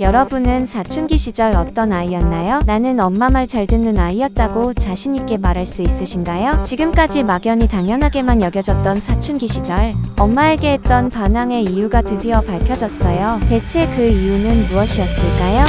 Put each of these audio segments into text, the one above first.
여러분은 사춘기 시절 어떤 아이였나요? 나는 엄마 말 잘 듣는 아이였다고 자신있게 말할 수 있으신가요? 지금까지 막연히 당연하게만 여겨졌던 사춘기 시절, 엄마에게 했던 반항의 이유가 드디어 밝혀졌어요. 대체 그 이유는 무엇이었을까요?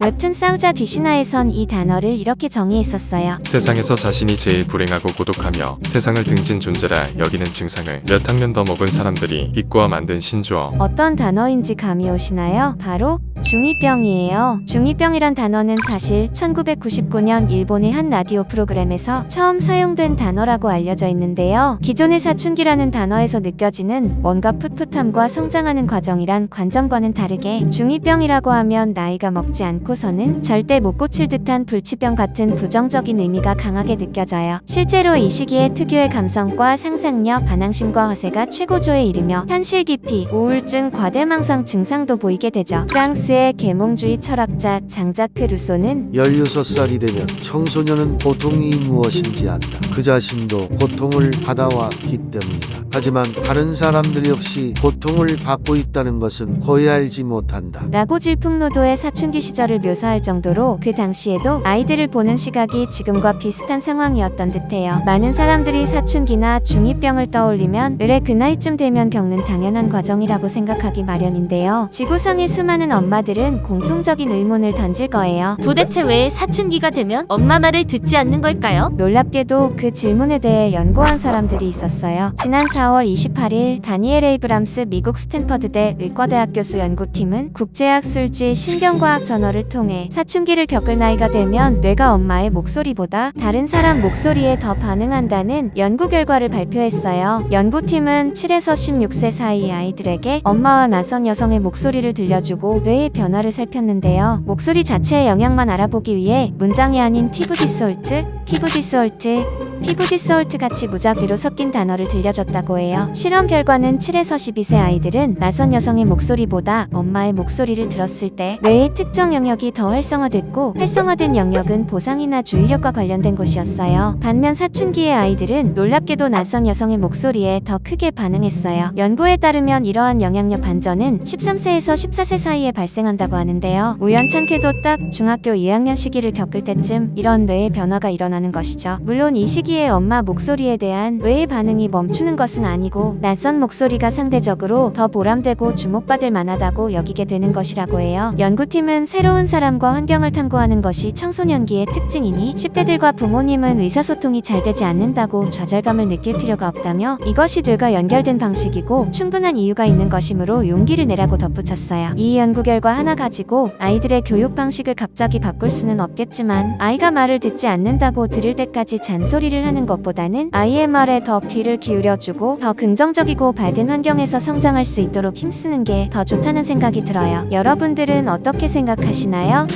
웹툰 싸우자 귀신아에선 이 단어를 이렇게 정의했었어요. 세상에서 자신이 제일 불행하고 고독하며 세상을 등진 존재라 여기는 증상을 몇 학년 더 먹은 사람들이 비꼬아 만든 신조어. 어떤 단어인지 감이 오시나요? 바로 중2병이에요. 중2병이란 단어는 사실 1999년 일본의 한 라디오 프로그램에서 처음 사용된 단어라고 알려져 있는데요. 기존의 사춘기라는 단어에서 느껴지는 뭔가 풋풋함과 성장하는 과정이란 관점과는 다르게 중2병이라고 하면 나이가 먹지 않고서는 절대 못 고칠 듯한 불치병 같은 부정적인 의미가 강하게 느껴져요. 실제로 이 시기에 특유의 감성과 상상력, 반항심과 허세가 최고조에 이르며 현실 기피, 우울증, 과대망상 증상도 보이게 되죠. 프랑스의 계몽주의 철학자 장자크 루소는 16살이 되면 청소년은 고통이 무엇인지 안다. 그 자신도 고통을 받아왔기 때문이다. 하지만 다른 사람들 역시 고통을 받고 있다는 것은 거의 알지 못한다. 라고 질풍노도의 사춘기 시절을 묘사할 정도로 그 당시에도 아이들을 보는 시각이 지금과 비슷한 상황이었던 듯해요. 많은 사람들이 사춘기나 중2병을 떠올리면 의뢰 그 나이쯤 되면 겪는 당연한 과정이라고 생각하기 마련인데요. 지구상의 수많은 엄마들은 공통적인 의문을 던질 거예요. 도대체 왜 사춘기가 되면 엄마 말을 듣지 않는 걸까요? 놀랍게도 그 질문에 대해 연구한 사람들이 있었어요. 지난 4월 28일 다니엘 에이브람스 미국 스탠퍼드대 의과대학 교수 연구팀은 국제학 술지 신경과학 저널을 통해 사춘기를 겪을 나이가 되면 뇌가 엄마의 목소리보다 다른 사람 목소리에 더 반응한다는 연구 결과를 발표했어요. 연구팀은 7에서 16세 사이 아이들에게 엄마와 낯선 여성의 목소리를 들려주고 뇌의 변화를 살폈는데요. 목소리 자체의 영향만 알아보기 위해 문장이 아닌 티브 디솔트, 피부 디솔트, 피부 디솔트 같이 무작위로 섞인 단어를 들려줬다고 해요. 실험 결과는 7에서 12세 아이들은 낯선 여성의 목소리보다 엄마의 목소리를 들었을 때 뇌의 특정 영역이 더 활성화됐고, 활성화된 영역은 보상이나 주의력과 관련된 곳이었어요. 반면 사춘기의 아이들은 놀랍게도 낯선 여성의 목소리에 더 크게 반응했어요. 연구에 따르면 이러한 영향력 반전은 13세에서 14세 사이에 발생한다고 하는데요. 우연찮게도 딱 중학교 2학년 시기를 겪을 때쯤 이런 뇌의 변화가 일어나는 것이죠. 물론 이 시기에 엄마 목소리에 대한 뇌의 반응이 멈추는 것은 아니고 낯선 목소리가 상대적으로 더 보람되고 주목받을 만하다고 여기게 되는 것이라고 해요. 연구팀은 새로운 사람과 환경을 탐구하는 것이 청소년기의 특징이니 10대들과 부모님은 의사소통이 잘 되지 않는다고 좌절감을 느낄 필요가 없다며, 이것이 뇌가 연결된 방식이고 충분한 이유가 있는 것이므로 용기를 내라고 덧붙였어요. 이 연구 결과 하나 가지고 아이들의 교육 방식을 갑자기 바꿀 수는 없겠지만, 아이가 말을 듣지 않는다고 들을 때까지 잔소리를 하는 것보다는 아이의 말에 더 귀를 기울여주고 더 긍정적이고 밝은 환경에서 성장할 수 있도록 힘쓰는 게 더 좋다는 생각이 들어요. 여러분들은 어떻게 생각하시나요?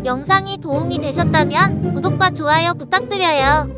영상이 도움이 되셨다면 구독과 좋아요 부탁드려요.